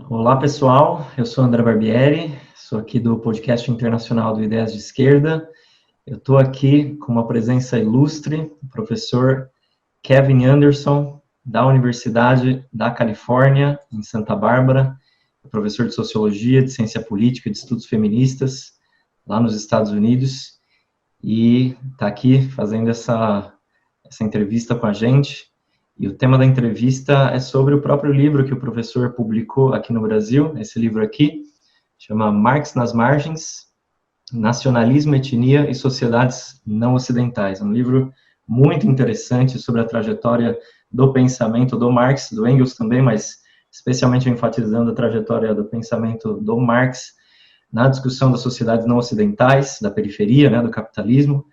Olá, pessoal. Eu sou André Barbieri, sou aqui do podcast internacional do Idéias de Esquerda. Eu estou aqui com uma presença ilustre, o professor Kevin Anderson, da Universidade da Califórnia, em Santa Bárbara, professor de Sociologia, de Ciência Política, de Estudos Feministas, lá nos Estados Unidos, e está aqui fazendo essa entrevista com a gente. E o tema da entrevista é sobre o próprio livro que o professor publicou aqui no Brasil, esse livro aqui, chama Marx nas Margens, Nacionalismo, Etnia e Sociedades Não Ocidentais. É um livro muito interessante sobre a trajetória do pensamento do Marx, do Engels também, mas especialmente enfatizando a trajetória do pensamento do Marx na discussão das sociedades não ocidentais, da periferia, né, do capitalismo,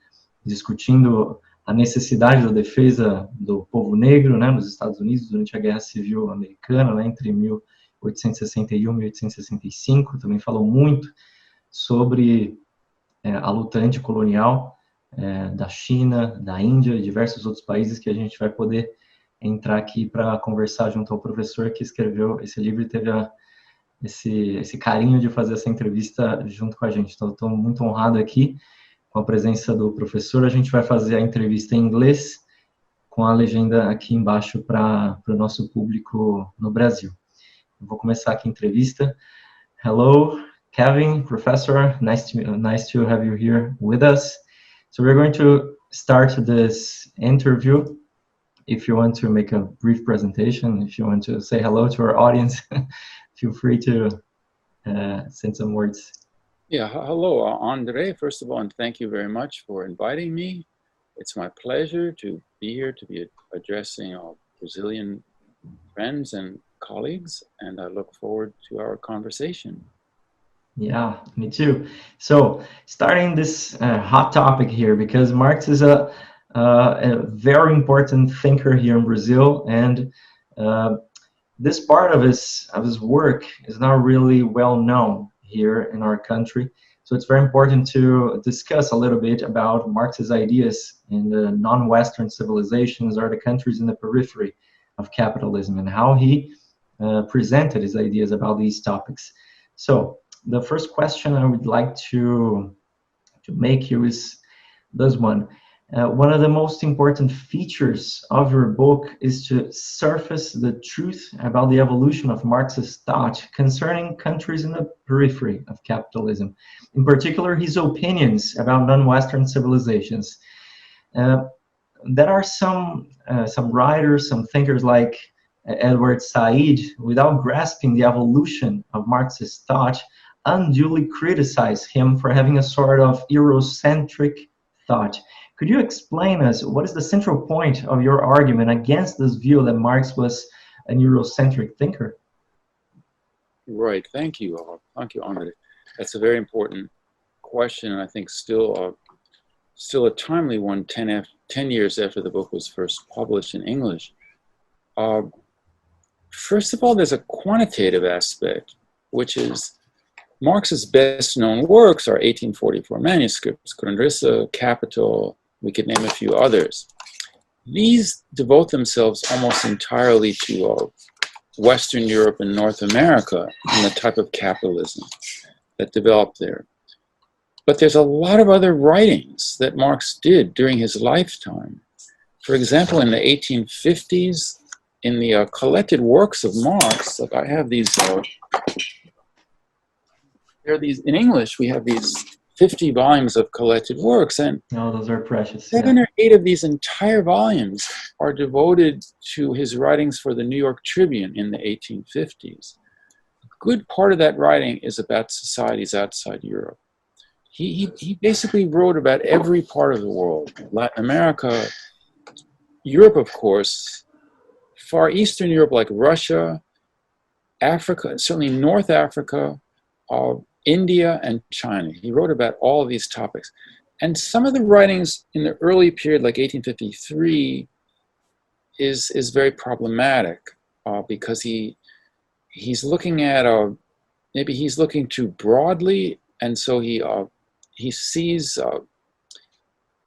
discutindo a necessidade da defesa do povo negro, né, nos Estados Unidos durante a Guerra Civil Americana, né, entre 1861 e 1865, também falou muito sobre a luta anticolonial da China, da Índia e diversos outros países que a gente vai poder entrar aqui para conversar junto ao professor que escreveu esse livro e teve esse carinho de fazer essa entrevista junto com a gente. Então, estou muito honrado aqui com a presença do professor. A gente vai fazer a entrevista em inglês, com a legenda aqui embaixo para o nosso público no Brasil. Eu vou começar aqui a entrevista. Hello, Kevin, professor, nice to have you here with us. So we're going to start this interview. If you want to make a brief presentation, if you want to say hello to our audience, feel free to send some words. Yeah, hello, Andre, first of all, and thank you very much for inviting me. It's my pleasure to be here, to be addressing our Brazilian friends and colleagues, and I look forward to our conversation. Yeah, me too. So, starting this hot topic here, because Marx is a very important thinker here in Brazil, and this part of his work is not really well known here in our country. So it's very important to discuss a little bit about Marx's ideas in the non-Western civilizations or the countries in the periphery of capitalism and how he presented his ideas about these topics. So the first question I would like to make here is this one. One of the most important features of your book is to surface the truth about the evolution of Marxist thought concerning countries in the periphery of capitalism, in particular his opinions about non-Western civilizations. There are some writers, some thinkers like Edward Said, without grasping the evolution of Marxist thought, unduly criticize him for having a sort of Eurocentric thought. Could you explain us what is the central point of your argument against this view that Marx was an Eurocentric thinker? Right, thank you, Andre. That's a very important question, and I think still a timely one 10 years after the book was first published in English. First of all, there's a quantitative aspect, which is Marx's best-known works are 1844 manuscripts, Grundrisse, Capital, we could name a few others. These devote themselves almost entirely to Western Europe and North America and the type of capitalism that developed there. But there's a lot of other writings that Marx did during his lifetime. For example, in the 1850s, in the collected works of Marx, like I have these, in English, we have these 50 volumes of collected works, and those are precious. 7 or 8 of these entire volumes are devoted to his writings for the New York Tribune in the 1850s. A good part of that writing is about societies outside Europe. He basically wrote about every part of the world, Latin America, Europe, of course, Far Eastern Europe like Russia, Africa, certainly North Africa, India and China. He wrote about all of these topics. And some of the writings in the early period, like 1853, is very problematic because he's looking at, maybe he's looking too broadly, and so he sees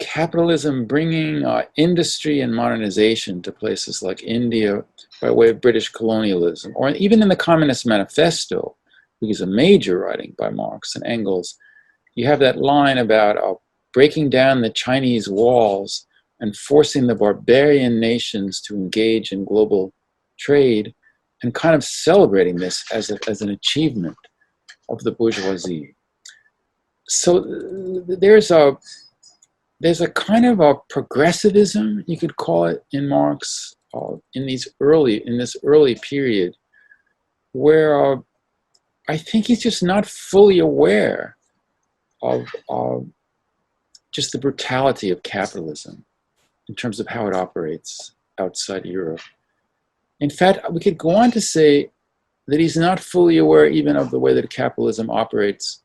capitalism bringing industry and modernization to places like India, by way of British colonialism, or even in the Communist Manifesto, which is a major writing by Marx and Engels, you have that line about breaking down the Chinese walls and forcing the barbarian nations to engage in global trade, and kind of celebrating this as an achievement of the bourgeoisie. So there's a kind of a progressivism, you could call it, in Marx in this early period, where I think he's just not fully aware of just the brutality of capitalism in terms of how it operates outside Europe. In fact, we could go on to say that he's not fully aware even of the way that capitalism operates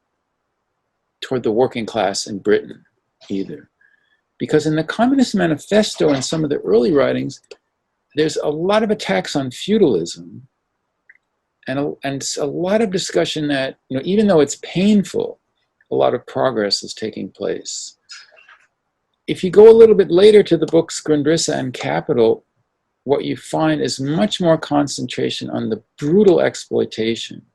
toward the working class in Britain either. Because in the Communist Manifesto and some of the early writings, there's a lot of attacks on feudalism and a lot of discussion that, even though it's painful, a lot of progress is taking place. If you go a little bit later to the books Grundrisse and Capital, what you find is much more concentration on the brutal exploitation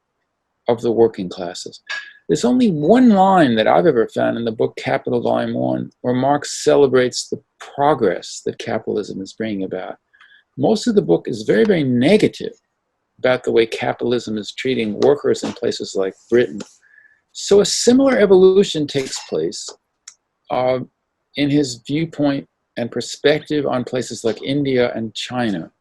of the working classes. There's only one line that I've ever found in the book Capital Volume 1 where Marx celebrates the progress that capitalism is bringing about. Most of the book is very, very negative about the way capitalism is treating workers in places like Britain. So a similar evolution takes place in his viewpoint and perspective on places like India and China.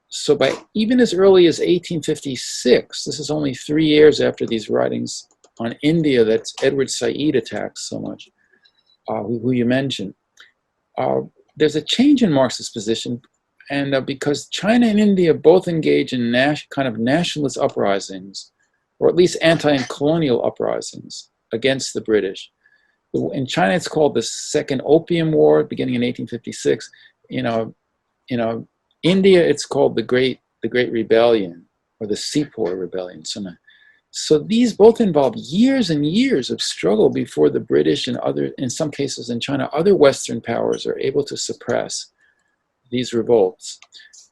So by even as early as 1856, this is only 3 years after these writings on India that Edward Said attacks so much, who you mentioned, there's a change in Marx's position, and because China and India both engage in kind of nationalist uprisings, or at least anti-colonial uprisings against the British. In China, it's called the Second Opium War, beginning in 1856. India, it's called the Great Rebellion, or the Sepoy Rebellion. So these both involve years and years of struggle before the British and in some cases in China, other Western powers are able to suppress these revolts.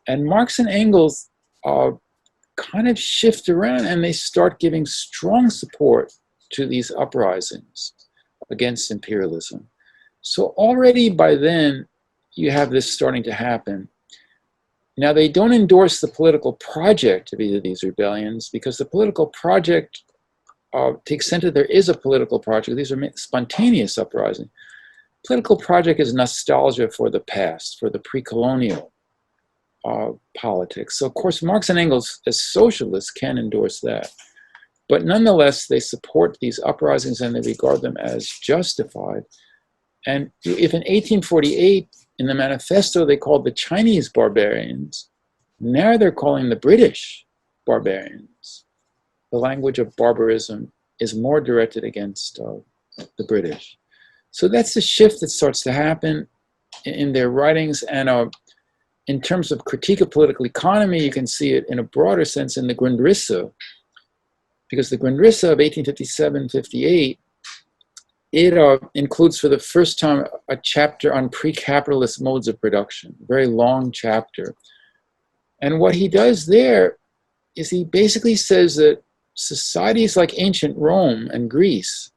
And Marx and Engels kind of shift around, and they start giving strong support to these uprisings against imperialism. So already by then, you have this starting to happen. Now, they don't endorse the political project of either of these rebellions, because the political project, to the extent that there is a political project, these are spontaneous uprisings. Political project is nostalgia for the past, for the pre-colonial politics. So, of course, Marx and Engels, as socialists, can endorse that. But nonetheless, they support these uprisings and they regard them as justified. And if in 1848, in the Manifesto, they called the Chinese barbarians, now they're calling the British barbarians. The language of barbarism is more directed against the British. So that's the shift that starts to happen in their writings. And in terms of critique of political economy, you can see it in a broader sense in the Grundrisse, because the Grundrisse of 1857-58, it includes for the first time a chapter on pre-capitalist modes of production, a very long chapter. And what he does there is he basically says that societies like ancient Rome and Greece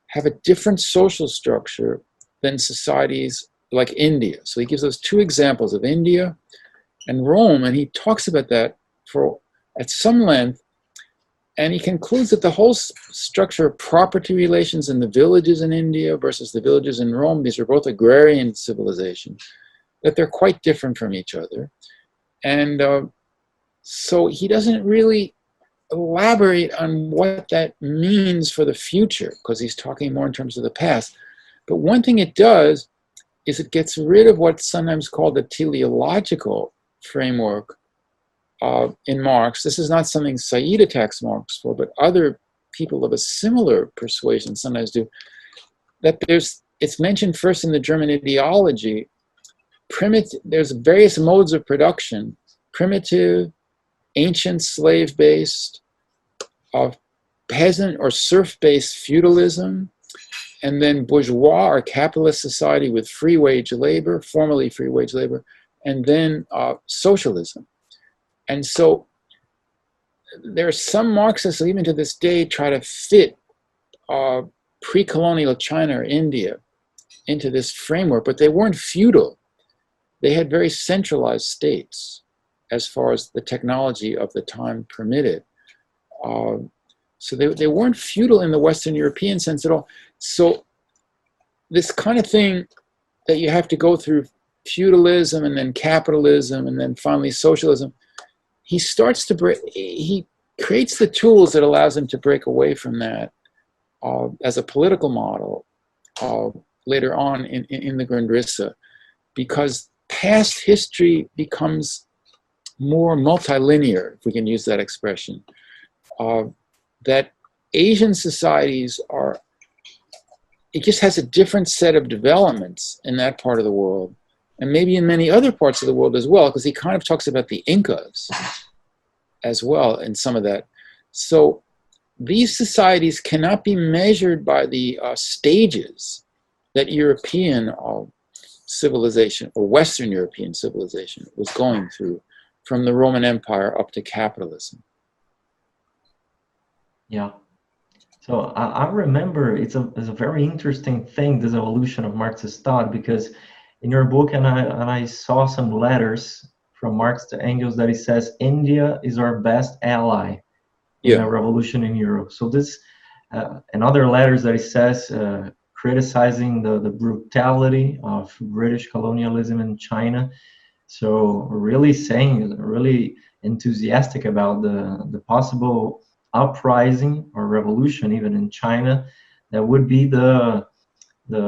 have a different social structure than societies like India. So he gives us two examples of India and Rome, and he talks about that at some length. And he concludes that the whole structure of property relations in the villages in India versus the villages in Rome, these are both agrarian civilizations, that they're quite different from each other. And so he doesn't really elaborate on what that means for the future, because he's talking more in terms of the past. But one thing it does is it gets rid of what's sometimes called the teleological framework in Marx. This is not something Said attacks Marx for, but other people of a similar persuasion sometimes do. That it's mentioned first in the German ideology. There's various modes of production: primitive, ancient slave-based, peasant or serf-based feudalism, and then bourgeois or capitalist society with free wage labor, formerly free wage labor, and then socialism. And so there are some Marxists who even to this day try to fit pre-colonial China or India into this framework, but they weren't feudal. They had very centralized states as far as the technology of the time permitted. So they weren't feudal in the Western European sense at all. So this kind of thing that you have to go through feudalism and then capitalism and then finally socialism, he creates the tools that allows him to break away from that as a political model later on in the Grundrisse, because past history becomes more multilinear, if we can use that expression. That Asian societies it just has a different set of developments in that part of the world, and maybe in many other parts of the world as well, because he kind of talks about the Incas as well in some of that. So these societies cannot be measured by the stages that European civilization or Western European civilization was going through, from the Roman Empire up to capitalism. Yeah. So I remember it's a very interesting thing, this evolution of Marxist thought, because in your book, and I saw some letters from Marx to Engels that he says India is our best ally in a revolution in Europe. So this and other letters that he says criticizing the brutality of British colonialism in China. So really enthusiastic about the possible uprising or revolution even in China that would be the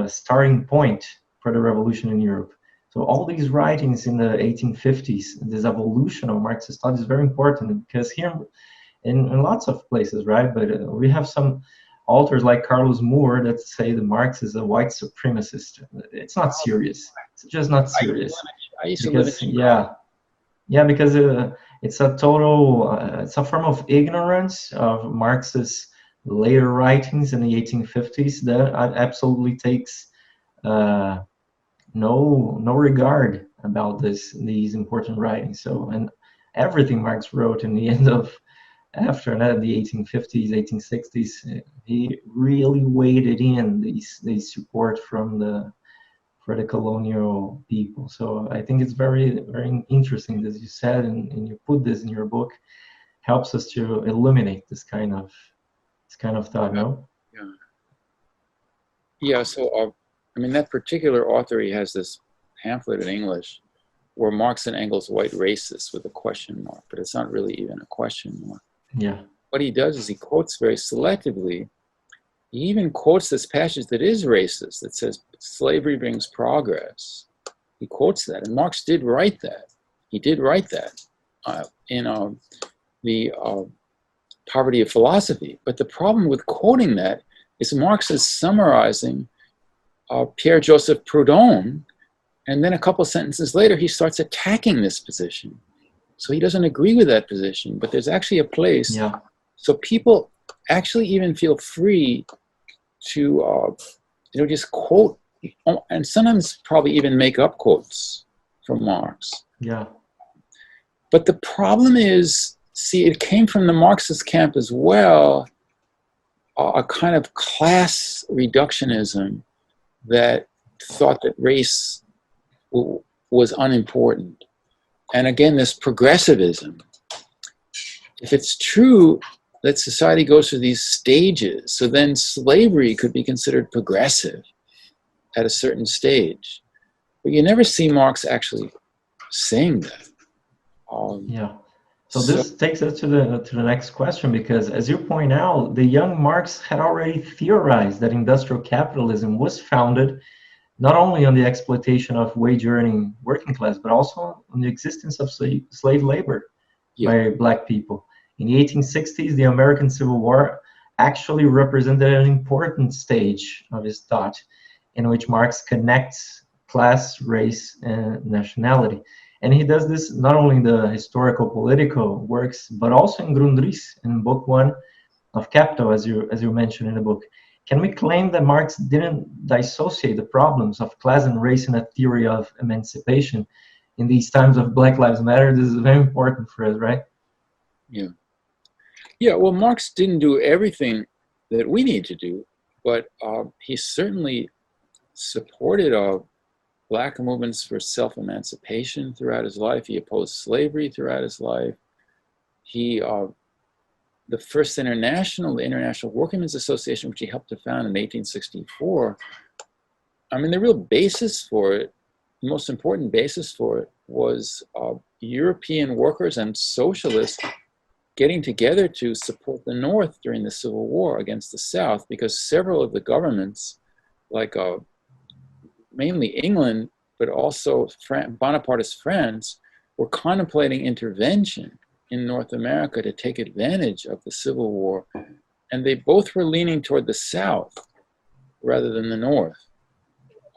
starting point for the revolution in Europe. So all these writings in the 1850s, this evolution of Marxist thought is very important, because here in lots of places, right? But we have some authors like Carlos Moore that say that Marx is a white supremacist. It's not serious. It's just not serious. I used to live in Chicago. Yeah, because it's a total, it's a form of ignorance of Marx's later writings in the 1850s that absolutely takes no regard about these important writings. So, and everything Marx wrote in the end of, after that, the 1850s, 1860s, he really weighted in these support for the colonial people. So I think it's very, very interesting, as you said, and you put this in your book, helps us to illuminate this kind of thought, no? Yeah. So I mean, that particular author, he has this pamphlet in English where Marx and Engels white racists with a question mark, but it's not really even a question mark. Yeah. What he does is he quotes very selectively. He even quotes this passage that is racist, that says slavery brings progress. He quotes that, and Marx did write that. He did write that in the Poverty of Philosophy. But the problem with quoting that is Marx is summarizing Pierre-Joseph Proudhon, and then a couple sentences later he starts attacking this position. So he doesn't agree with that position, but there's actually a place. Yeah. So people actually even feel free to just quote, and sometimes probably even make up quotes from Marx. Yeah. But the problem is, see, it came from the Marxist camp as well, a kind of class reductionism that thought that race was unimportant. And again, this progressivism. If it's true that society goes through these stages, so then slavery could be considered progressive at a certain stage. But you never see Marx actually saying that. Yeah. So this takes us to the next question, because as you point out, the young Marx had already theorized that industrial capitalism was founded not only on the exploitation of wage-earning working class, but also on the existence of slave labor by black people. In the 1860s, the American Civil War actually represented an important stage of his thought, in which Marx connects class, race, and nationality. And he does this not only in the historical political works, but also in Grundrisse, in book 1 of Capital, as you mentioned in the book. Can we claim that Marx didn't dissociate the problems of class and race in a theory of emancipation? in these times of Black Lives Matter, this is very important for us, right? Yeah. Yeah, well, Marx didn't do everything that we need to do, but he certainly supported Black movements for self-emancipation throughout his life. He opposed slavery throughout his life. He, the first international, the International Workingmen's Association, which he helped to found in 1864, I mean, the real basis for it, the most important basis for it was European workers and socialists getting together to support the North during the Civil War against the South, because several of the governments, like mainly England, but also Bonapartist France, were contemplating intervention in North America to take advantage of the Civil War. And they both were leaning toward the South rather than the North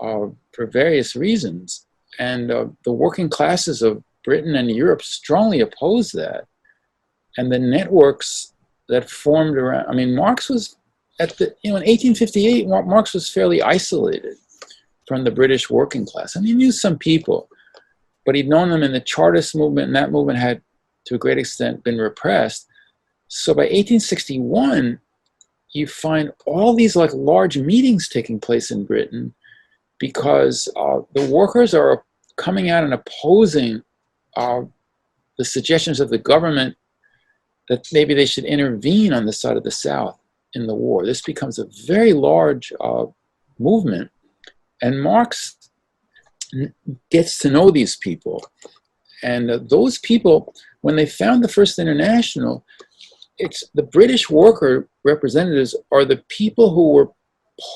for various reasons. And the working classes of Britain and Europe strongly opposed that. And the networks that formed around, I mean, Marx was at the, in 1858, Marx was fairly isolated from the British working class. I mean, he knew some people, but he'd known them in the Chartist movement, and that movement had, to a great extent, been repressed. So by 1861, you find all these like large meetings taking place in Britain because the workers are coming out and opposing the suggestions of the government that maybe they should intervene on the side of the South in the war. This becomes a very large movement. And Marx gets to know these people. And those people, when they found the First International, it's the British worker representatives are the people who were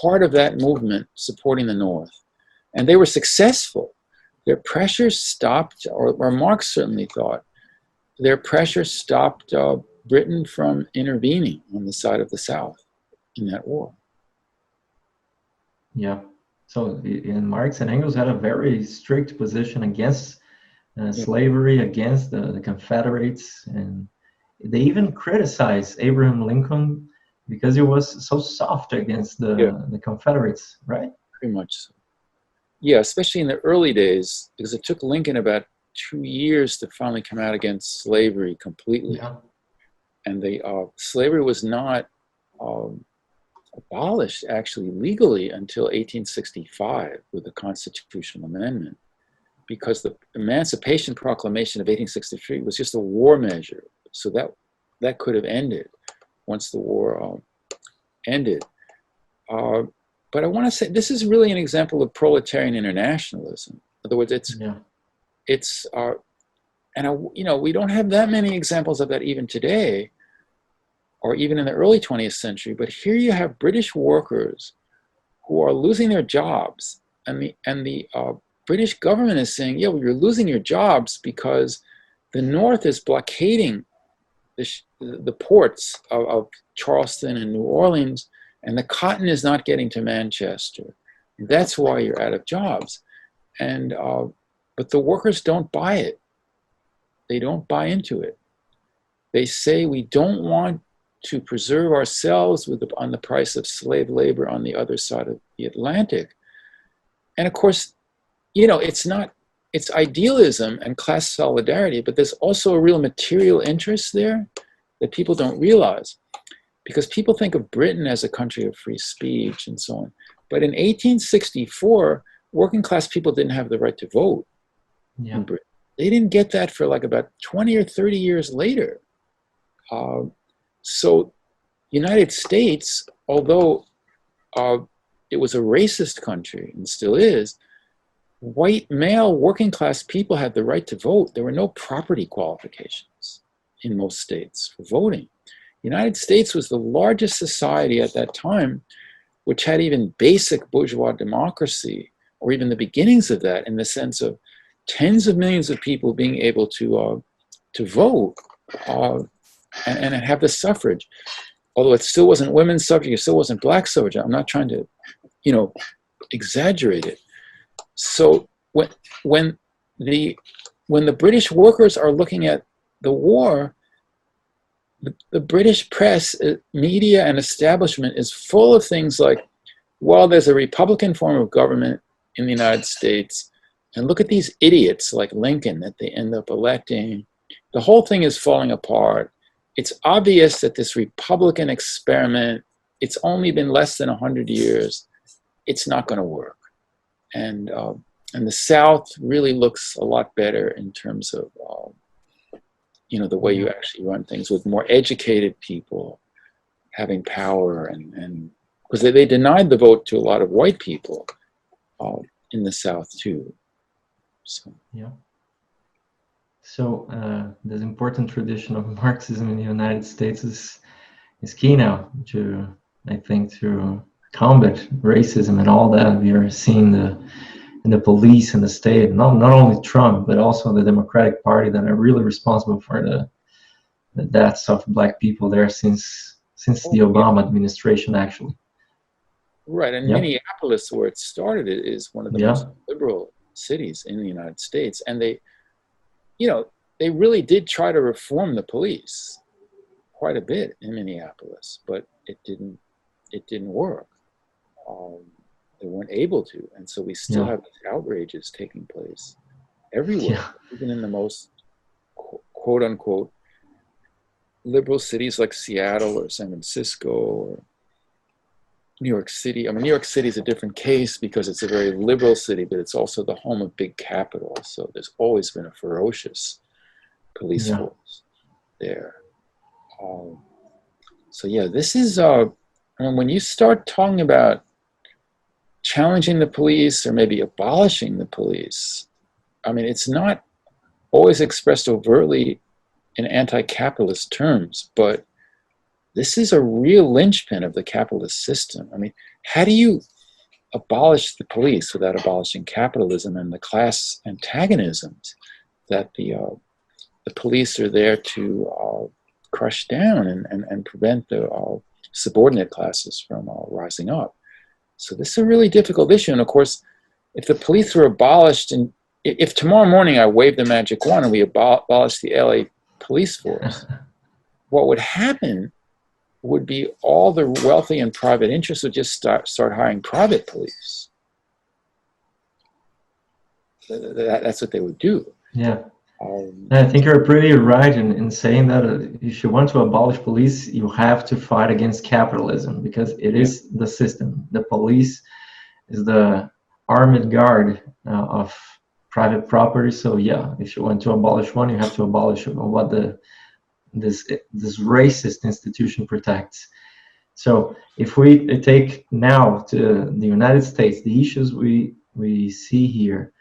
part of that movement supporting the North. And they were successful. Their pressure stopped, or Marx certainly thought, their pressure stopped Britain from intervening on the side of the South in that war. Yeah. So in Marx and Engels had a very strict position against slavery, against the Confederates, and they even criticized Abraham Lincoln because he was so soft against the Confederates, right? Pretty much so. Yeah, especially in the early days, because it took Lincoln about 2 years to finally come out against slavery completely. Yeah. And slavery was not abolished actually legally until 1865 with the Constitutional Amendment, because the Emancipation Proclamation of 1863 was just a war measure. So that could have ended once the war ended. But I want to say this is really an example of proletarian internationalism. In other words, we don't have that many examples of that even today, or even in the early 20th century. But here you have British workers who are losing their jobs, and the British government is saying, yeah, well, you're losing your jobs because the North is blockading the ports of Charleston and New Orleans, and the cotton is not getting to Manchester. That's why you're out of jobs. And but the workers don't buy it. They don't buy into it. They say we don't want to preserve ourselves on the price of slave labor on the other side of the Atlantic. And of course, it's idealism and class solidarity, but there's also a real material interest there that people don't realize, because people think of Britain as a country of free speech and so on. But in 1864, working class people didn't have the right to vote in Britain. They didn't get that for like about 20 or 30 years later. So United States, although it was a racist country and still is, white male working class people had the right to vote. There were no property qualifications in most states for voting. The United States was the largest society at that time, which had even basic bourgeois democracy, or even the beginnings of that, in the sense of tens of millions of people being able to vote and have the suffrage. Although it still wasn't women's suffrage, it still wasn't black suffrage. I'm not trying to, exaggerate it. So when the British workers are looking at the war, the British press, media, and establishment is full of things like, well, there's a Republican form of government in the United States, And look at these idiots like Lincoln that they end up electing. The whole thing is falling apart. It's obvious that this Republican experiment, it's only been less than 100 years. It's not going to work. And the South really looks a lot better in terms of, the way you actually run things, with more educated people having power, and because they denied the vote to a lot of white people in the South too. So. Yeah. So this important tradition of Marxism in the United States is key now to, I think, to combat racism and all that. We are seeing in the police and the state, not only Trump, but also the Democratic Party, that are really responsible for the deaths of Black people there since the Obama administration, actually. Right, and Minneapolis, where it started, is one of the most liberal cities in the United States, and they really did try to reform the police quite a bit in Minneapolis, but it didn't work. They weren't able to, and so we still have these outrages taking place everywhere, even in the most quote unquote liberal cities like Seattle or San Francisco or New York City. I mean, New York City is a different case because it's a very liberal city, but it's also the home of big capital. So there's always been a ferocious police force there. This is, when you start talking about challenging the police or maybe abolishing the police, I mean, it's not always expressed overtly in anti-capitalist terms, but this is a real linchpin of the capitalist system. I mean, how do you abolish the police without abolishing capitalism and the class antagonisms that the police are there to crush down and prevent the subordinate classes from rising up? So this is a really difficult issue. And of course, if the police were abolished, and if tomorrow morning I waved the magic wand and we abolished the LA police force, what would happen would be all the wealthy and private interests would just start hiring private police. That's what they would do. Yeah. I think you're pretty right in saying that if you want to abolish police, you have to fight against capitalism, because it is the system. The police is the armed guard of private property. So if you want to abolish one, you have to abolish what this racist institution protects. So if we take now to the United States, the issues we see here,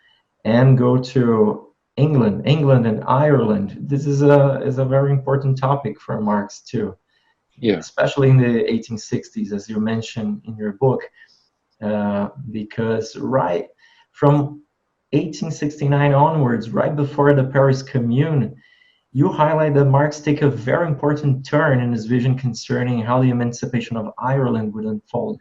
and go to England and Ireland, this is a very important topic for Marx too. Yeah. Especially in the 1860s, as you mentioned in your book, because right from 1869 onwards, right before the Paris Commune, you highlight that Marx take a very important turn in his vision concerning how the emancipation of Ireland would unfold.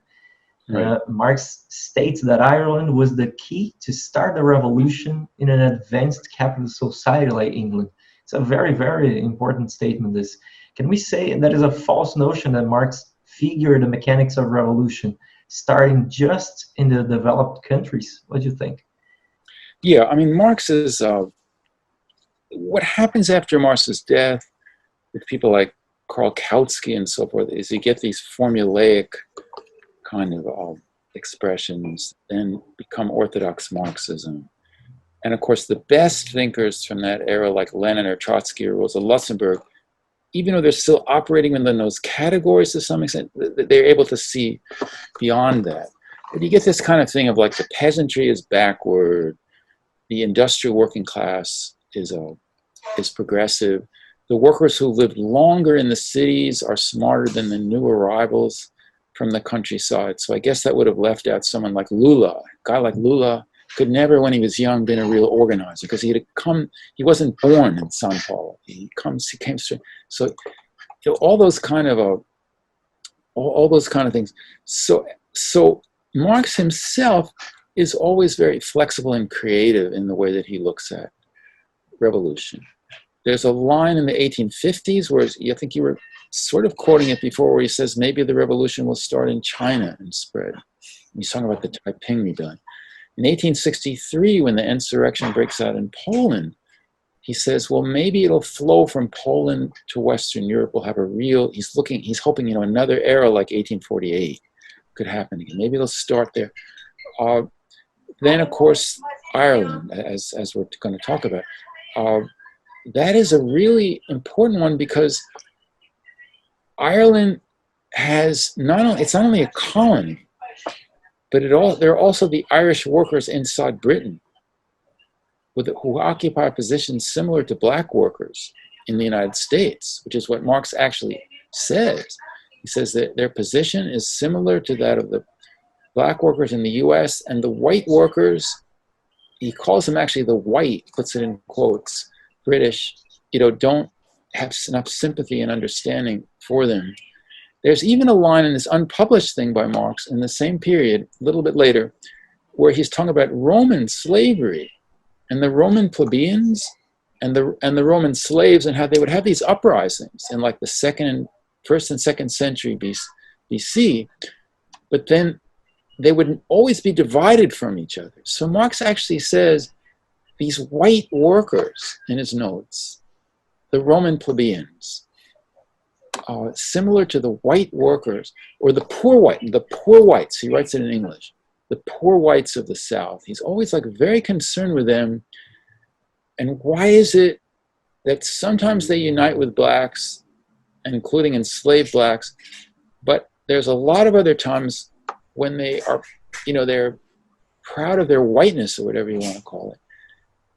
Right. Marx states that Ireland was the key to start the revolution in an advanced capitalist society like England. It's a very, very important statement, this. Can we say that is a false notion that Marx figured the mechanics of revolution starting just in the developed countries? What do you think? Yeah, I mean, Marx is... what happens after Marx's death with people like Karl Kautsky and so forth is you get these formulaic kind of expressions, then become orthodox Marxism. And of course, the best thinkers from that era, like Lenin or Trotsky or Rosa Luxemburg, even though they're still operating within those categories to some extent, they're able to see beyond that. But you get this kind of thing of like the peasantry is backward, the industrial working class is progressive. The workers who lived longer in the cities are smarter than the new arrivals from the countryside. So I guess that would have left out someone like Lula. A guy like Lula could never, when he was young, been a real organizer, because he wasn't born in Sao Paulo. He came straight. So all those kind of things. So Marx himself is always very flexible and creative in the way that he looks at revolution. There's a line in the 1850s where I think you were sort of quoting it before, where he says maybe the revolution will start in China and spread. He's talking about the Taiping Rebellion. In 1863, when the insurrection breaks out in Poland, he says, well, maybe it'll flow from Poland to Western Europe. We'll have a real, he's hoping, another era like 1848 could happen again. Maybe it'll start there. Then, of course, Ireland, as we're going to talk about, that is a really important one because Ireland has it's not only a colony, but there are also the Irish workers inside Britain who occupy positions similar to black workers in the United States, which is what Marx actually says. He says that their position is similar to that of the black workers in the US, and the white workers, he calls them actually the white, puts it in quotes, British, don't have enough sympathy and understanding for them. There's even a line in this unpublished thing by Marx in the same period, a little bit later, where he's talking about Roman slavery and the Roman plebeians and the Roman slaves, and how they would have these uprisings in like the first and second century BC, but then they would always be divided from each other. So Marx actually says these white workers, in his notes, the Roman plebeians, similar to the white workers, or the poor whites, he writes it in English, the poor whites of the South. He's always like very concerned with them. And why is it that sometimes they unite with blacks, including enslaved blacks, but there's a lot of other times when they are, they're proud of their whiteness, or whatever you want to call it.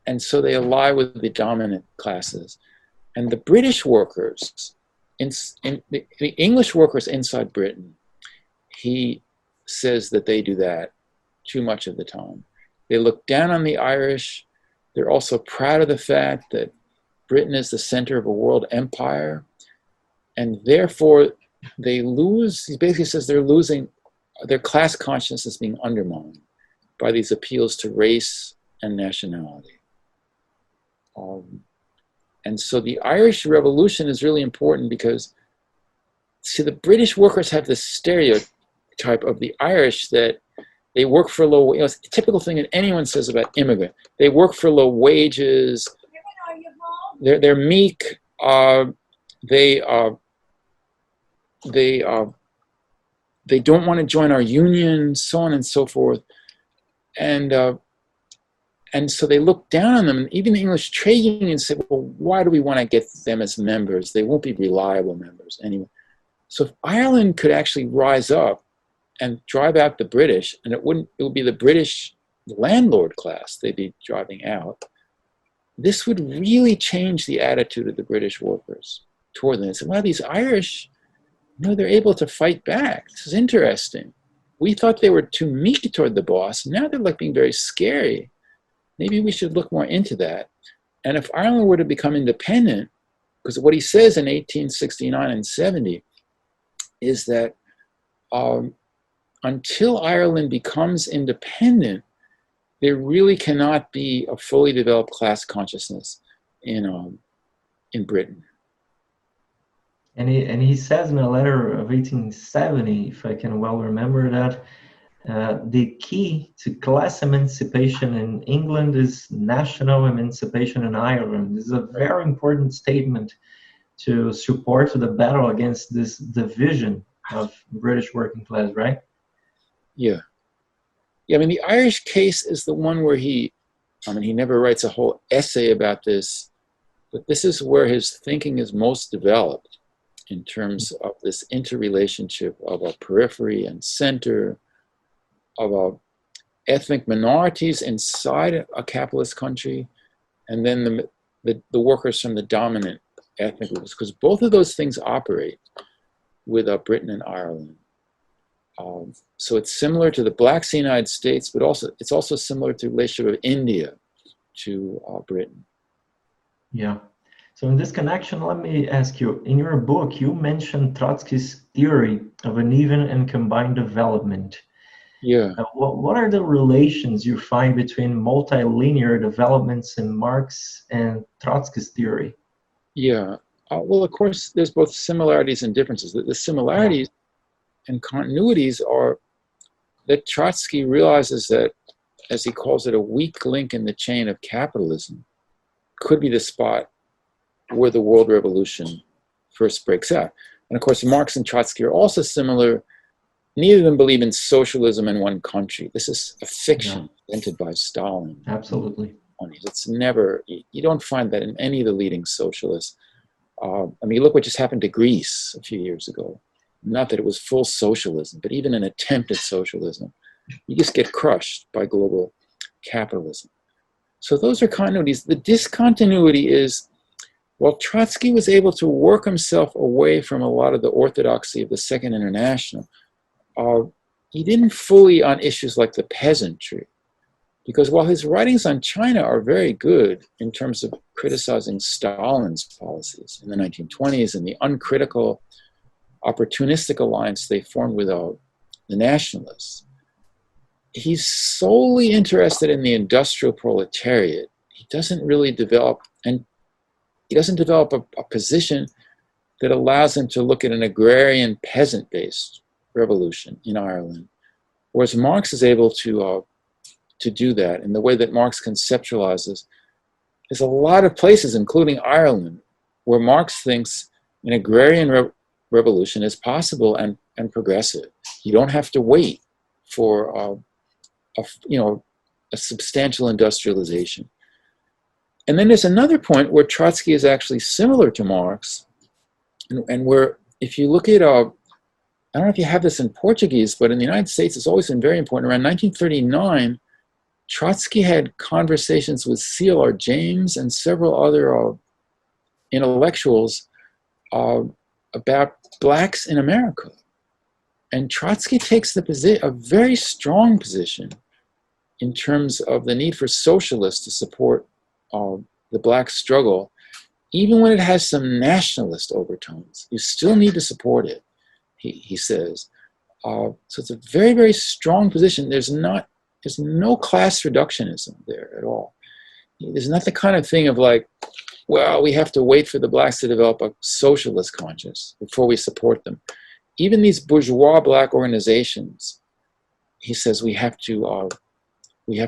And so they ally with the dominant classes. And the British workers, the English workers inside Britain, he says that they do that too much of the time. They look down on the Irish. They're also proud of the fact that Britain is the center of a world empire. And therefore, he basically says they're losing, their class consciousness is being undermined by these appeals to race and nationality. And so the Irish Revolution is really important because, see, the British workers have this stereotype of the Irish that they work for low, it's the typical thing that anyone says about immigrant. They work for low wages. They're meek. They don't want to join our union, so on and so forth. And so they look down on them. And even the English trade unions say, well, why do we want to get them as members? They won't be reliable members anyway. So if Ireland could actually rise up and drive out the British, and it would be the British landlord class they'd be driving out, this would really change the attitude of the British workers toward them. And say, wow, these Irish, they're able to fight back. This is interesting. We thought they were too meek toward the boss. Now they're like being very scary. Maybe we should look more into that. And if Ireland were to become independent, because what he says in 1869 and 70 is that until Ireland becomes independent, there really cannot be a fully developed class consciousness in Britain. And he says in a letter of 1870, if I can well remember that, the key to class emancipation in England is national emancipation in Ireland. This is a very important statement to support the battle against this division of British working class, right? Yeah. I mean, the Irish case is the one where he never writes a whole essay about this, but this is where his thinking is most developed in terms of this interrelationship of a periphery and center, of ethnic minorities inside a capitalist country, and then the workers from the dominant ethnic groups, because both of those things operate with Britain and Ireland. So it's similar to the blacks in the United States, but it's also similar to the relationship of India to Britain. Yeah. So in this connection, let me ask you, in your book, you mentioned Trotsky's theory of an even and combined development. Yeah. What are the relations you find between multilinear developments in Marx and Trotsky's theory? Yeah. Well, of course, there's both similarities and differences. The similarities and continuities are that Trotsky realizes that as he calls it, a weak link in the chain of capitalism could be the spot where the world revolution first breaks out. And of course, Marx and Trotsky are also similar. Neither of them believe in socialism in one country. This is a fiction invented by Stalin. Absolutely. It's never, you don't find that in any of the leading socialists. I mean, look what just happened to Greece a few years ago. Not that it was full socialism, but even an attempt at socialism, you just get crushed by global capitalism. So those are continuities. The discontinuity is, while Trotsky was able to work himself away from a lot of the orthodoxy of the Second International, he didn't fully on issues like the peasantry. Because while his writings on China are very good in terms of criticizing Stalin's policies in the 1920s and the uncritical, opportunistic alliance they formed with the nationalists, he's solely interested in the industrial proletariat. He doesn't really develop, and he doesn't develop a position that allows him to look at an agrarian peasant-based revolution in Ireland, whereas Marx is able to do that in the way that Marx conceptualizes. There's a lot of places, including Ireland, where Marx thinks an agrarian revolution is possible and progressive. You don't have to wait for a substantial industrialization. And then there's another point where Trotsky is actually similar to Marx, and where if you look at, I don't know if you have this in Portuguese, but in the United States it's always been very important. Around 1939, Trotsky had conversations with C.L.R. James and several other intellectuals about blacks in America. And Trotsky takes a very strong position in terms of the need for socialists to support the black struggle, even when it has some nationalist overtones. You still need to support it, he says. So it's a very, very strong position. There's no class reductionism there at all. There's not the kind of thing of like, well, we have to wait for the blacks to develop a socialist conscience before we support them. Even these bourgeois black organizations, he says, we have to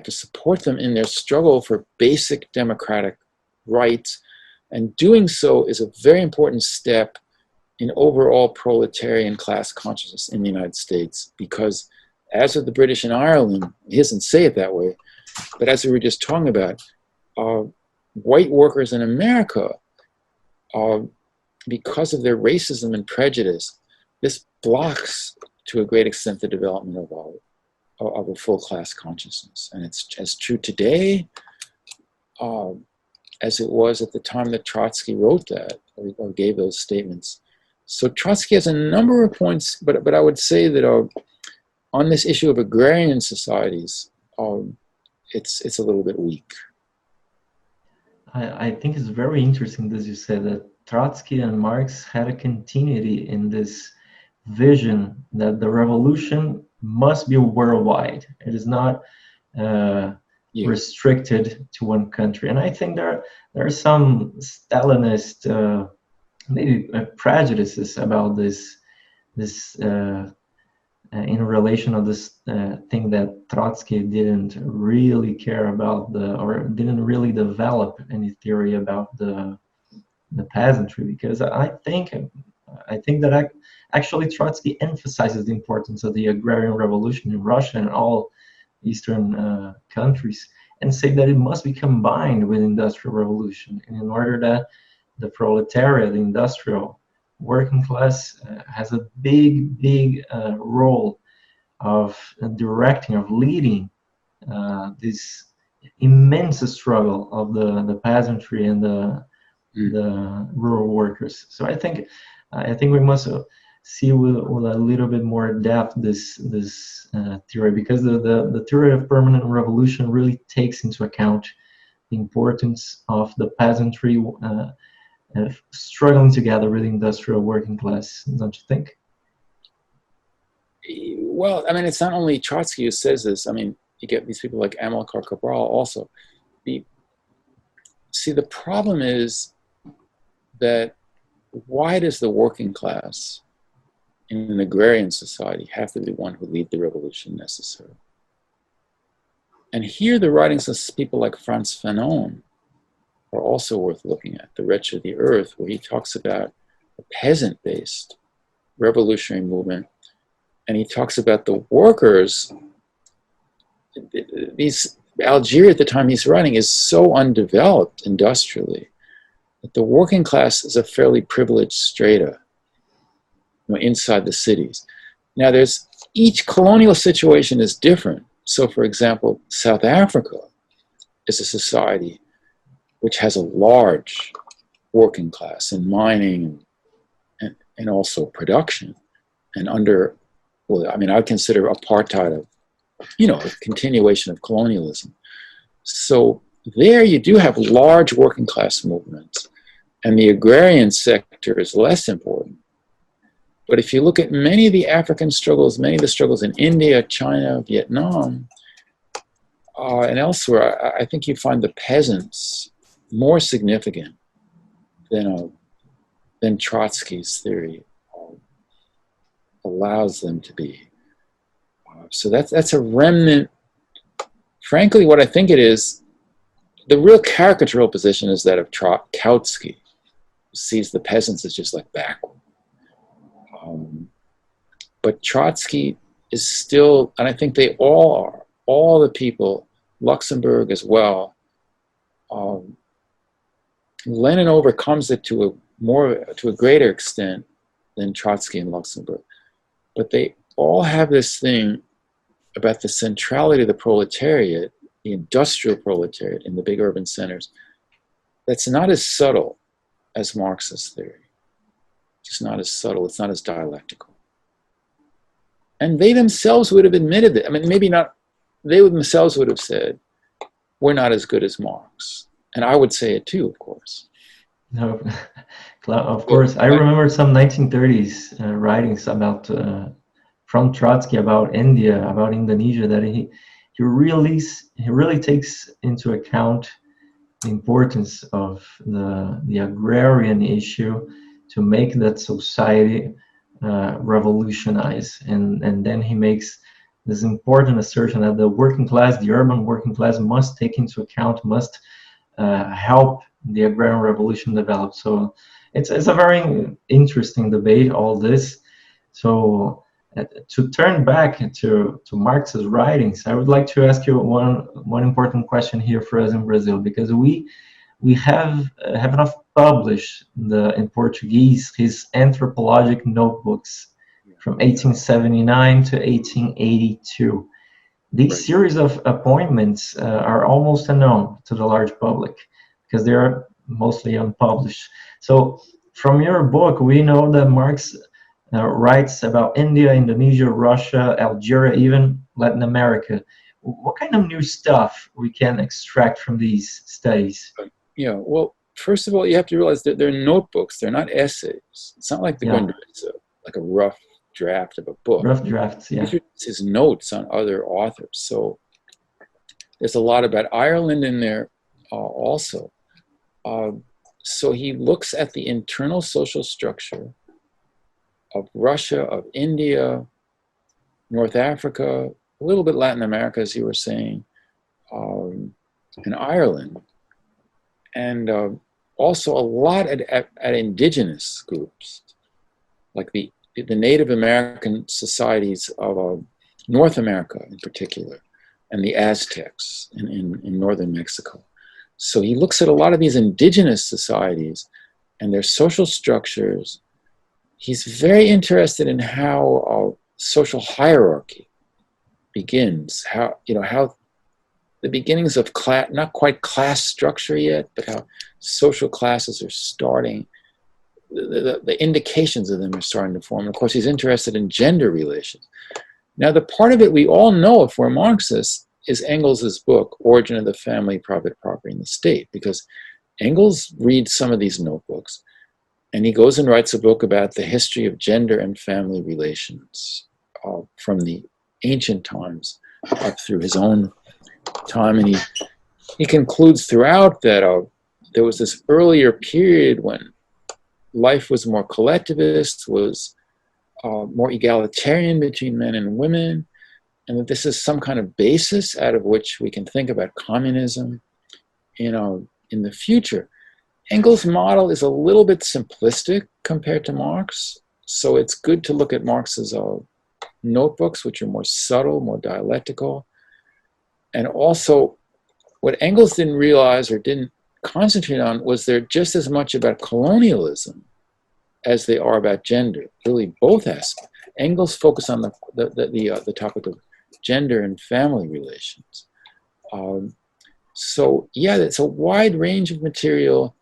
support them in their struggle for basic democratic rights. And doing so is a very important step in overall proletarian class consciousness in the United States, because as of the British in Ireland, he doesn't say it that way, but as we were just talking about, white workers in America, because of their racism and prejudice, this blocks to a great extent the development of a full class consciousness. And it's as true today as it was at the time that Trotsky wrote that or gave those statements. So Trotsky has a number of points, but I would say that on this issue of agrarian societies, it's a little bit weak. I think it's very interesting, as you said, that Trotsky and Marx had a continuity in this vision that the revolution must be worldwide. It is not restricted to one country. And I think there are some Stalinist maybe prejudices about this in relation of this thing that Trotsky didn't really care about or didn't really develop any theory about the peasantry, because I think that actually Trotsky emphasizes the importance of the agrarian revolution in Russia and all Eastern countries, and say that it must be combined with industrial revolution, and in order that the proletariat, the industrial working class, has a big role of directing, of leading this immense struggle of the peasantry and the rural workers. So I think we must see with a little bit more depth this theory, because the theory of permanent revolution really takes into account the importance of the peasantry struggling together with the industrial working class, don't you think? Well, I mean, it's not only Trotsky who says this. I mean, you get these people like Amilcar Cabral also. See, the problem is that why does the working class in an agrarian society have to be one who lead the revolution necessarily? And here the writings of people like Frantz Fanon are also worth looking at. The Wretch of the Earth, where he talks about a peasant-based revolutionary movement, and he talks about the workers. Algeria at the time he's writing is so undeveloped industrially that the working class is a fairly privileged strata, you know, inside the cities. Now each colonial situation is different. So for example, South Africa is a society which has a large working class in mining and also production, and I would consider apartheid a continuation of colonialism. So there you do have large working class movements, and the agrarian sector is less important. But if you look at many of the African struggles, many of the struggles in India, China, Vietnam, and elsewhere, I think you find the peasants more significant than Trotsky's theory allows them to be. So that's a remnant. Frankly, what I think it is, the real caricatural position is that of Kautsky, who sees the peasants as just like backward. But Trotsky is still, and I think they all are, all the people, Luxemburg as well. Lenin overcomes it to a greater extent than Trotsky and Luxemburg. But they all have this thing about the centrality of the proletariat, the industrial proletariat in the big urban centers, that's not as subtle as Marxist theory. It's not as subtle, it's not as dialectical. And they themselves would have admitted that. I mean, maybe not, they themselves would have said, we're not as good as Marx. And I would say it too, of course. No, of course. I remember some 1930s writings about from Trotsky about India, about Indonesia, that he really takes into account the importance of the agrarian issue to make that society revolutionize, and then he makes this important assertion that the working class, the urban working class, must take into account, must help the agrarian revolution develop. So it's a very interesting debate, all this. So to turn back to Marx's writings, I would like to ask you one important question here for us in Brazil, because we have not published in Portuguese his anthropologic notebooks from 1879 to 1882. These series of appointments are almost unknown to the large public because they are mostly unpublished. So from your book, we know that Marx writes about India, Indonesia, Russia, Algeria, even Latin America. What kind of new stuff we can extract from these studies? Yeah, well, first of all, you have to realize that they're notebooks. They're not essays. It's not like like a rough draft of a book. Rough drafts, yeah. These are his notes on other authors. So there's a lot about Ireland in there also. So he looks at the internal social structure of Russia, of India, North Africa, a little bit Latin America, as you were saying, and Ireland. And also a lot at indigenous groups, like the Native American societies of North America in particular, and the Aztecs in northern Mexico. So he looks at a lot of these indigenous societies and their social structures. He's very interested in how social hierarchy begins, how the beginnings of class, not quite class structure yet, but how social classes are starting, the indications of them are starting to form. And of course, he's interested in gender relations. Now, the part of it we all know, if we're Marxists, is Engels's book, Origin of the Family, Private Property, and the State, because Engels reads some of these notebooks, and he goes and writes a book about the history of gender and family relations from the ancient times up through his own time. And he concludes throughout that there was this earlier period when life was more collectivist, was more egalitarian between men and women, and that this is some kind of basis out of which we can think about communism, in the future. Engels' model is a little bit simplistic compared to Marx, so it's good to look at Marx's notebooks, which are more subtle, more dialectical. And also, what Engels didn't realize or didn't concentrate on was they're just as much about colonialism as they are about gender, really both aspects. Engels focused on the topic of gender and family relations. So yeah, it's a wide range of material.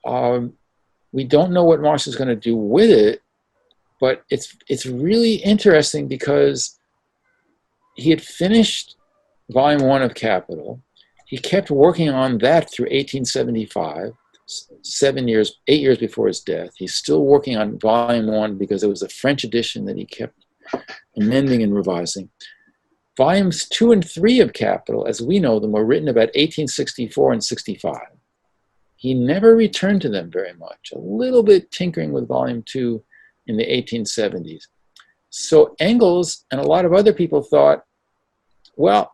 We don't know what Marx is going to do with it, but it's really interesting because he had finished volume 1 of Capital. He kept working on that through 1875, 8 years before his death. He's still working on volume 1 because it was a French edition that he kept amending and revising. Volumes 2 and 3 of Capital, as we know them, were written about 1864 and 65. He never returned to them very much, a little bit tinkering with volume 2 in the 1870s. So Engels and a lot of other people thought, well,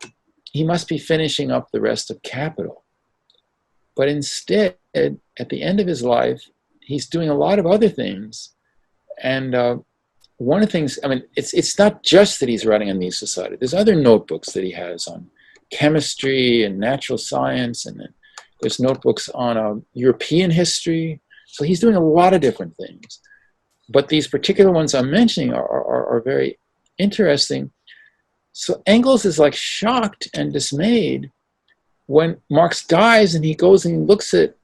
he must be finishing up the rest of Capital. But instead, at the end of his life, he's doing a lot of other things. And one of the things, it's not just that he's writing on these society. There's other notebooks that he has on chemistry and natural science, and then there's notebooks on European history. So he's doing a lot of different things. But these particular ones I'm mentioning are very interesting. So Engels is like shocked and dismayed when Marx dies, and he goes and he looks at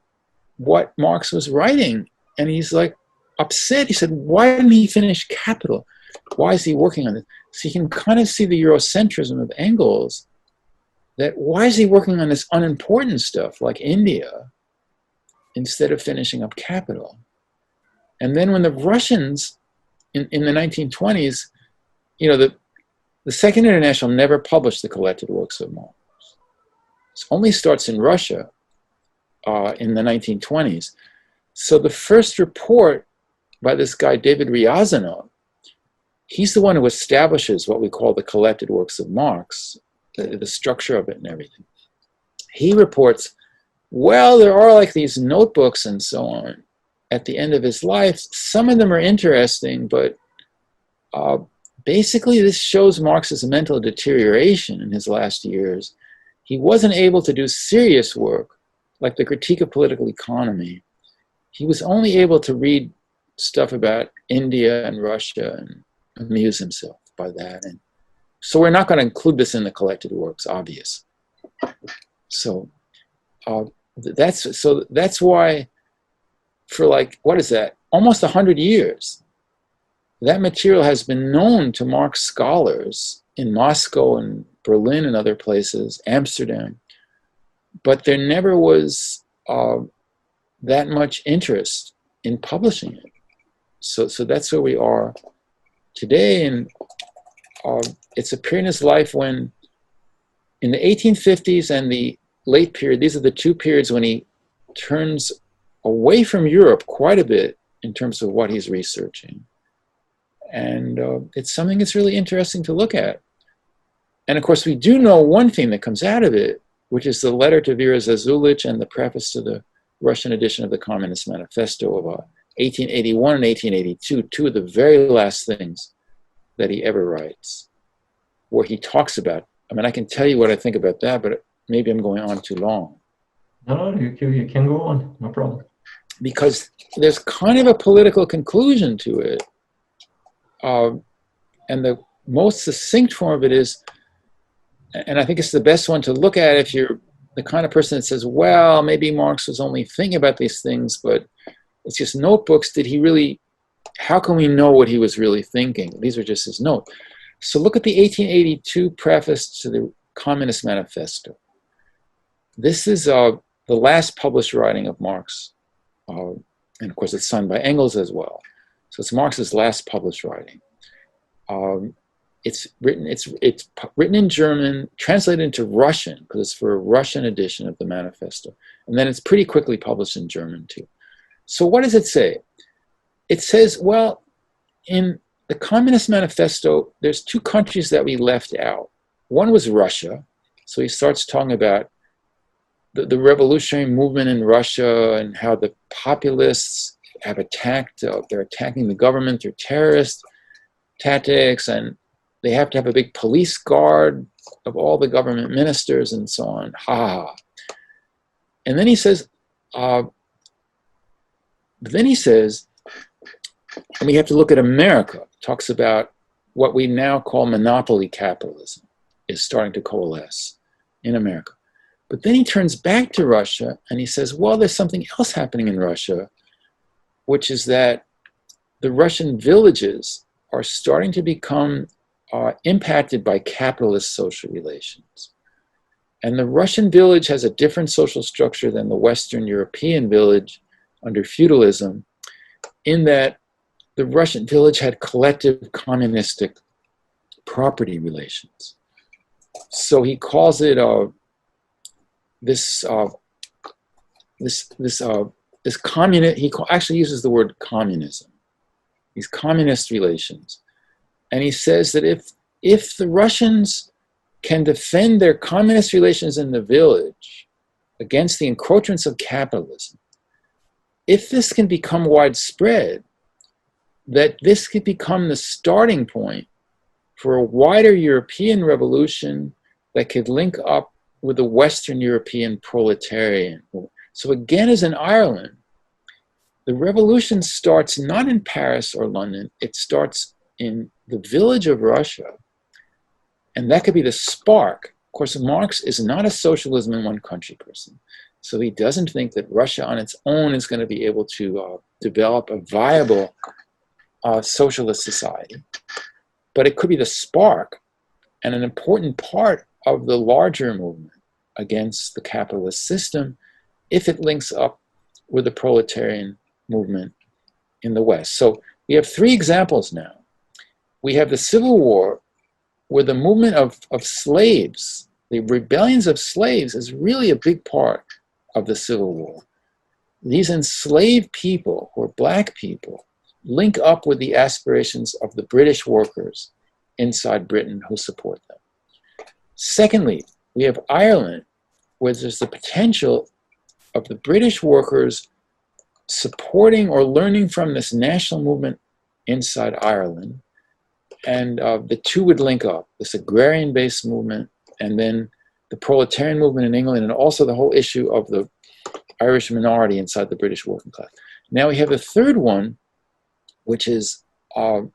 what Marx was writing, and he's like upset. He said, why didn't he finish Capital? Why is he working on it? So you can kind of see the Eurocentrism of Engels, that why is he working on this unimportant stuff like India instead of finishing up Capital? And then when the Russians in the 1920s, the Second International never published the collected works of Marx. It only starts in Russia in the 1920s. So the first report by this guy, David Ryazanov, he's the one who establishes what we call the collected works of Marx, the structure of it and everything. He reports, well, there are like these notebooks and so on at the end of his life. Some of them are interesting, but basically this shows Marx's mental deterioration in his last years. He wasn't able to do serious work like the critique of political economy. He was only able to read stuff about India and Russia and amuse himself by that. And so we're not going to include this in the collected works, obvious. So that's why for almost 100 years, that material has been known to Marx scholars in Moscow and Berlin and other places, Amsterdam, but there never was that much interest in publishing it. So that's where we are today, and it's a period in his life when, in the 1850s and the late period, these are the two periods when he turns away from Europe quite a bit in terms of what he's researching. And it's something that's really interesting to look at. And of course, we do know one thing that comes out of it, which is the letter to Vera Zasulich and the preface to the Russian edition of the Communist Manifesto of 1881 and 1882, two of the very last things that he ever writes, where he talks about, I can tell you what I think about that, but maybe I'm going on too long. No, you can go on, no problem. Because there's kind of a political conclusion to it. And the most succinct form of it is, and I think it's the best one to look at if you're the kind of person that says, well, maybe Marx was only thinking about these things, but it's just notebooks. How can we know what he was really thinking? These are just his notes. So look at the 1882 preface to the Communist Manifesto. This is the last published writing of Marx. And of course, it's signed by Engels as well. So it's Marx's last published writing. It's written in German, translated into Russian, because it's for a Russian edition of the manifesto. And then it's pretty quickly published in German too. So what does it say? It says, well, in the Communist Manifesto, there's two countries that we left out. One was Russia. So he starts talking about the revolutionary movement in Russia and how the populists have attacked, they're attacking the government through terrorist tactics, and they have to have a big police guard of all the government ministers and so on. Ha ha ha. And then he says, and we have to look at America. Talks about what we now call monopoly capitalism is starting to coalesce in America. But then he turns back to Russia and he says, well, there's something else happening in Russia, which is that the Russian villages are starting to become impacted by capitalist social relations. And the Russian village has a different social structure than the Western European village under feudalism, in that the Russian village had collective communistic property relations. So he calls it this communist. He actually uses the word communism. These communist relations, and he says that if the Russians can defend their communist relations in the village against the encroachments of capitalism, if this can become widespread, that this could become the starting point for a wider European revolution that could link up with the Western European proletarian. So again, as in Ireland, the revolution starts not in Paris or London, it starts in the village of Russia, and that could be the spark. Of course, Marx is not a socialism in one country person, so he doesn't think that Russia on its own is going to be able to develop a viable socialist society. But it could be the spark and an important part of the larger movement against the capitalist system if it links up with the proletarian movement in the West. So we have three examples now. We have the Civil War, where the movement of slaves, the rebellions of slaves, is really a big part of the Civil War. These enslaved people, who are black people, link up with the aspirations of the British workers inside Britain who support them. Secondly, we have Ireland, where there's the potential of the British workers supporting or learning from this national movement inside Ireland, and the two would link up, this agrarian-based movement and then the proletarian movement in England, and also the whole issue of the Irish minority inside the British working class. Now we have the third one, which is the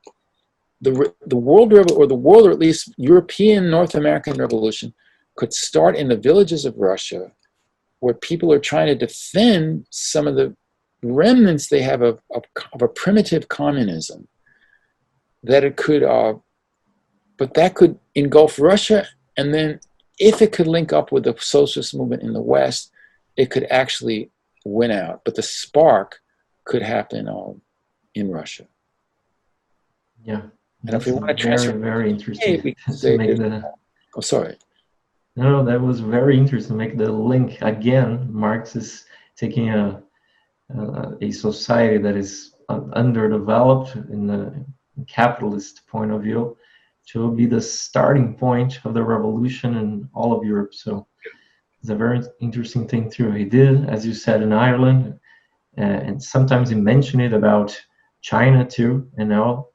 world, or at least European North American revolution could start in the villages of Russia, where people are trying to defend some of the remnants they have of a primitive communism. That it could, but that could engulf Russia, and then if it could link up with the socialist movement in the West, it could actually win out. But the spark could happen in Russia. Yeah, and if we want to transfer, very interesting. we can say oh, sorry. No, that was very interesting. Make the link again. Marx is taking a society that is underdeveloped in the capitalist point of view to be the starting point of the revolution in all of Europe. So it's a very interesting thing too. He did, as you said, in Ireland, and sometimes he mentioned it about China too, and now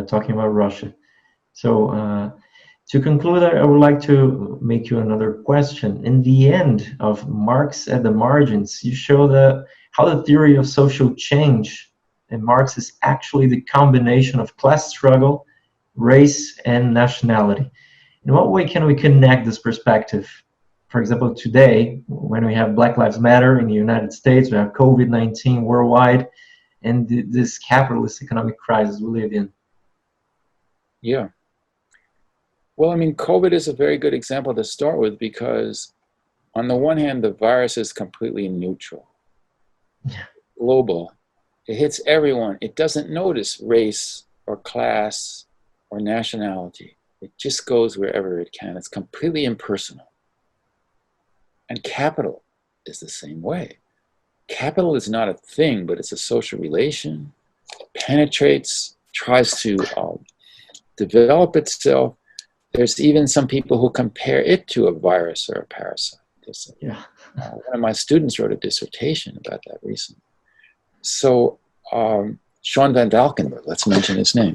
talking about Russia. So to conclude, I would like to make you another question. In the end of Marx at the Margins, you show how the theory of social change in Marx is actually the combination of class struggle, race, and nationality. In what way can we connect this perspective? For example, today, when we have Black Lives Matter in the United States, we have COVID-19 worldwide, and this capitalist economic crisis we live in. Yeah. Well, I mean, COVID is a very good example to start with, because on the one hand, the virus is completely neutral, global. It hits everyone. It doesn't notice race or class or nationality. It just goes wherever it can. It's completely impersonal. And capital is the same way. Capital is not a thing, but it's a social relation. It penetrates tries to develop itself. There's even some people who compare it to a virus or a parasite. Yeah. One of my students wrote a dissertation about that recently. So Sean Van Valkenburg, let's mention his name.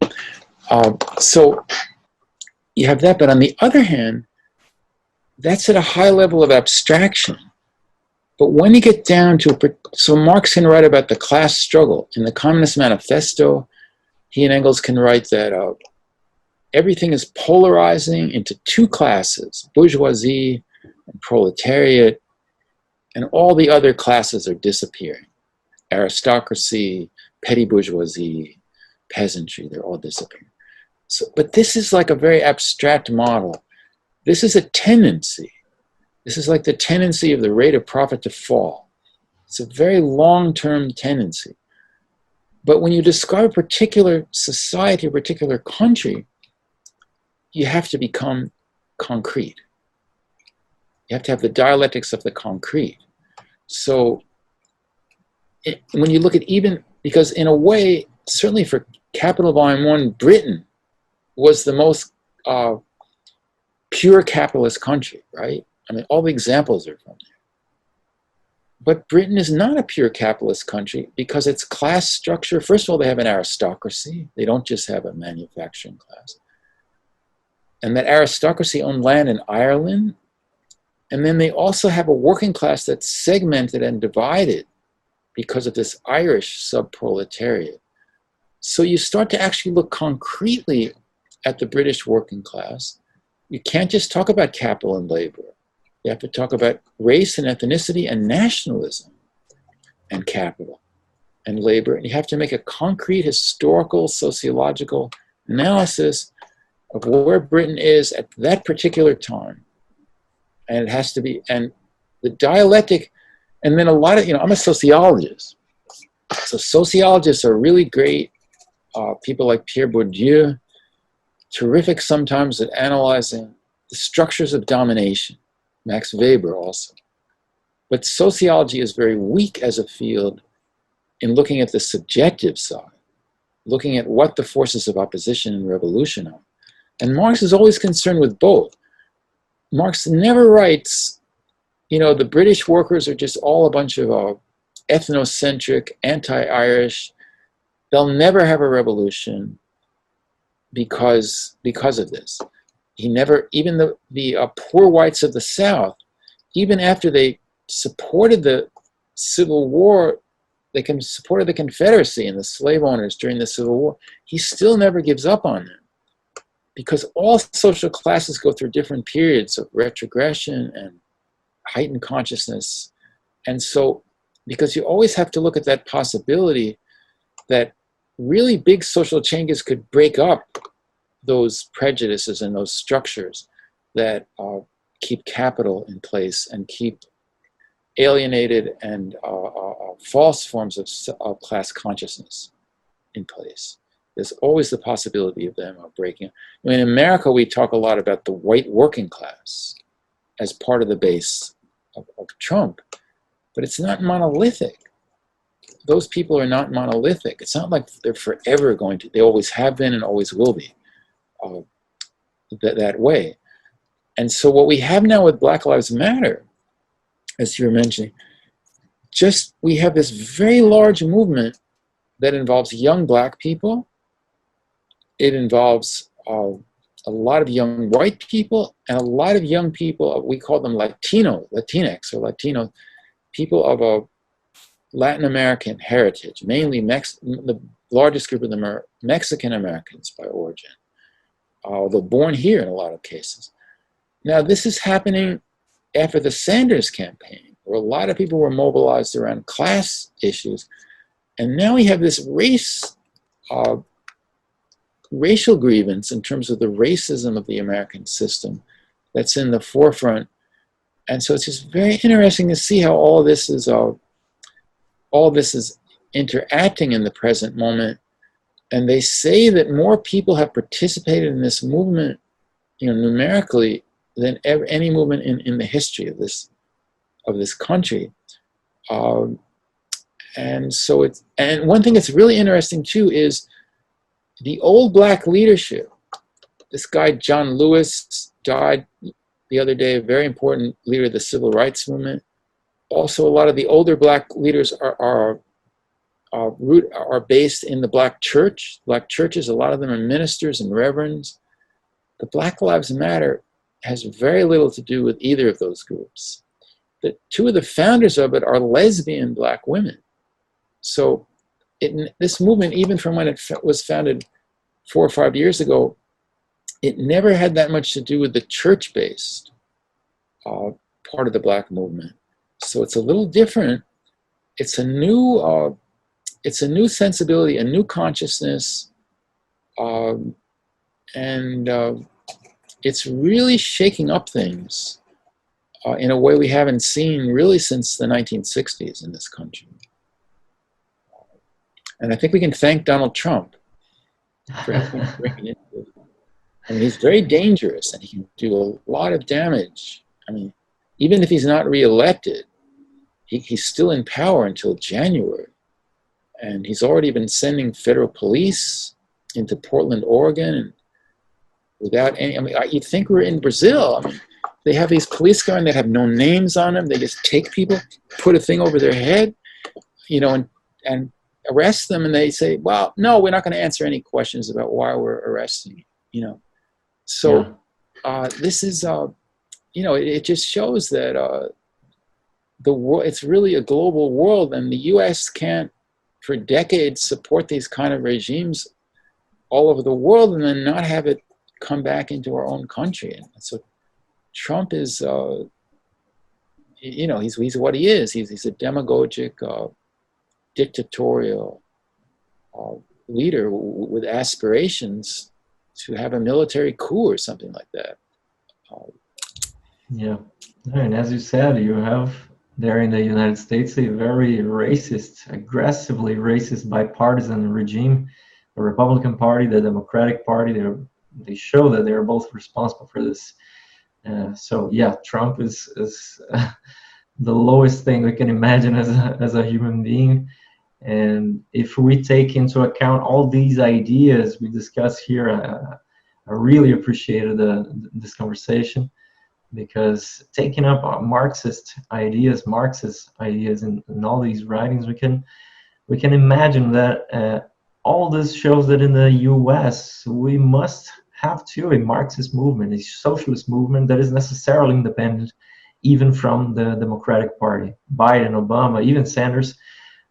So you have that, but on the other hand, that's at a high level of abstraction. But when you get down to, so Marx can write about the class struggle. In the Communist Manifesto, he and Engels can write that everything is polarizing into two classes, bourgeoisie and proletariat, and all the other classes are disappearing. Aristocracy, petty bourgeoisie, peasantry, they're all disappearing. So, but this is like a very abstract model. This is a tendency. This is like the tendency of the rate of profit to fall. It's a very long-term tendency. But when you describe a particular society, a particular country, you have to become concrete. You have to have the dialectics of the concrete. So when you look at even, because in a way, certainly for Capital Volume 1, Britain was the most pure capitalist country, right? I mean, all the examples are from there. But Britain is not a pure capitalist country because its class structure, first of all, they have an aristocracy. They don't just have a manufacturing class. And that aristocracy owned land in Ireland. And then they also have a working class that's segmented and divided because of this Irish subproletariat. So you start to actually look concretely at the British working class. You can't just talk about capital and labor. You have to talk about race and ethnicity and nationalism and capital and labor. And you have to make a concrete historical, sociological analysis of where Britain is at that particular time. And it has to be, and the dialectic, and then a lot of, I'm a sociologist. So sociologists are really great. People like Pierre Bourdieu, terrific sometimes at analyzing the structures of domination. Max Weber also. But sociology is very weak as a field in looking at the subjective side, looking at what the forces of opposition and revolution are. And Marx is always concerned with both. Marx never writes, the British workers are just all a bunch of ethnocentric, anti-Irish. They'll never have a revolution because of this. He never, even the poor whites of the South, even after they supported the Civil War, they supported the Confederacy and the slave owners during the Civil War, he still never gives up on them. Because all social classes go through different periods of retrogression and heightened consciousness. And so, because you always have to look at that possibility that really big social changes could break up those prejudices and those structures that keep capital in place and keep alienated and false forms of class consciousness in place. There's always the possibility of them breaking. I mean, in America, we talk a lot about the white working class as part of the base of Trump, but it's not monolithic. Those people are not monolithic. It's not like they're forever going to, they always have been and always will be that way. And so what we have now with Black Lives Matter, as you were mentioning, we have this very large movement that involves young Black people. It involves a lot of young white people and a lot of young people, we call them Latinx or Latino, people of a Latin American heritage, mainly the largest group of them are Mexican Americans by origin, although born here in a lot of cases. Now, this is happening after the Sanders campaign, where a lot of people were mobilized around class issues. And now we have this racial grievance in terms of the racism of the American system that's in the forefront. And so it's just very interesting to see how all this is interacting in the present moment. And they say that more people have participated in this movement, numerically, than any movement in the history of this country. And so and one thing that's really interesting too is the old black leadership, this guy John Lewis died the other day, a very important leader of the civil rights movement. Also, a lot of the older black leaders are based in the black church. Black churches, a lot of them are ministers and reverends. The Black Lives Matter has very little to do with either of those groups. The two of the founders of it are lesbian black women. So this movement, even from when it was founded 4 or 5 years ago, it never had that much to do with the church-based part of the black movement. So it's a little different. It's a new sensibility, a new consciousness, and it's really shaking up things in a way we haven't seen really since the 1960s in this country. And I think we can thank Donald Trump for helping bring it into. I mean, he's very dangerous and he can do a lot of damage. I mean, even if he's not reelected, he's still in power until January. And he's already been sending federal police into Portland, Oregon, and without any, I mean, you'd think we're in Brazil. I mean, they have these police guards that have no names on them. They just take people, put a thing over their head, you know, and arrest them. And they say, well, no, we're not going to answer any questions about why we're arresting you, you know. So this is, you know, it just shows that the world, it's really a global world, and the U.S. can't, for decades, support these kind of regimes all over the world and then not have it come back into our own country. And so Trump is, you know, he's what he is. He's a demagogic, dictatorial leader with aspirations to have a military coup or something like that. Yeah, and as you said, you have there in the United States a very racist, aggressively racist bipartisan regime. The Republican Party, the Democratic Party, they show that they're both responsible for this. So yeah, Trump is the lowest thing we can imagine as a human being. And if we take into account all these ideas we discuss here, I really appreciated this conversation, because taking up Marxist ideas in all these writings, we can imagine that all this shows that in the U.S. we must have too a Marxist movement, a socialist movement that is necessarily independent, even from the Democratic Party. Biden, Obama, even Sanders.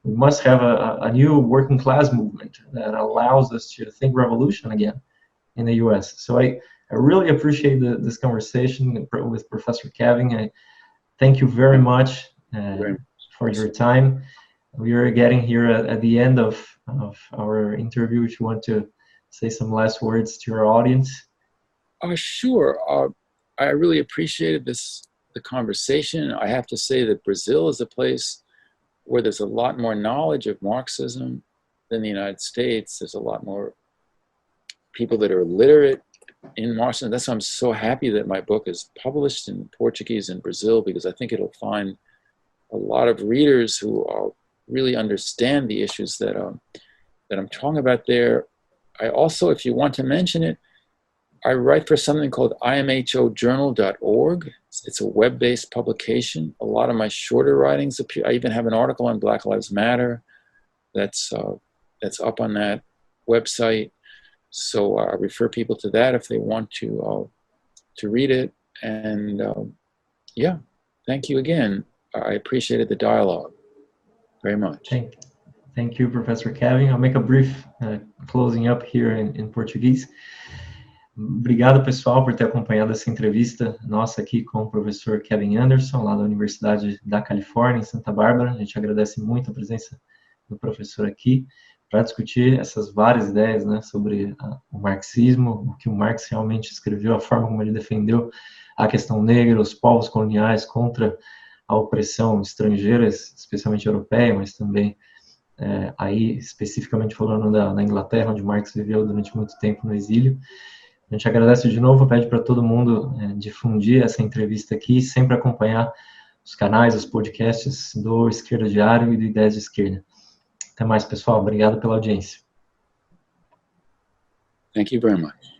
We must have a new working class movement that allows us to think revolution again in the U.S. So I really appreciate this conversation with Professor Kevin. I thank you very much for your time. We are getting here at the end of our interview. If you want to say some last words to your audience. Sure. I really appreciated the conversation. I have to say that Brazil is a place where there's a lot more knowledge of Marxism than the United States. There's a lot more people that are literate in Marxism. That's why I'm so happy that my book is published in Portuguese in Brazil, because I think it'll find a lot of readers who really understand the issues that I'm talking about there. I also, if you want to mention it, I write for something called imhojournal.org. It's a web-based publication. A lot of my shorter writings appear. I even have an article on Black Lives Matter that's up on that website. So I refer people to that if they want to read it. And yeah, thank you again. I appreciated the dialogue very much. Thank you, Professor Kevin. I'll make a brief closing up here in Portuguese. Obrigado, pessoal, por ter acompanhado essa entrevista nossa aqui com o professor Kevin Anderson, lá da Universidade da Califórnia, em Santa Bárbara. A gente agradece muito a presença do professor aqui para discutir essas várias ideias, né, sobre o marxismo, o que o Marx realmente escreveu, a forma como ele defendeu a questão negra, os povos coloniais contra a opressão estrangeira, especialmente europeia, mas também aí especificamente falando da Inglaterra, onde Marx viveu durante muito tempo no exílio. A gente agradece de novo, pede para todo mundo difundir essa entrevista aqui, sempre acompanhar os canais, os podcasts do Esquerda Diário e do Idéias de Esquerda. Até mais, pessoal. Obrigado pela audiência. Thank you very much.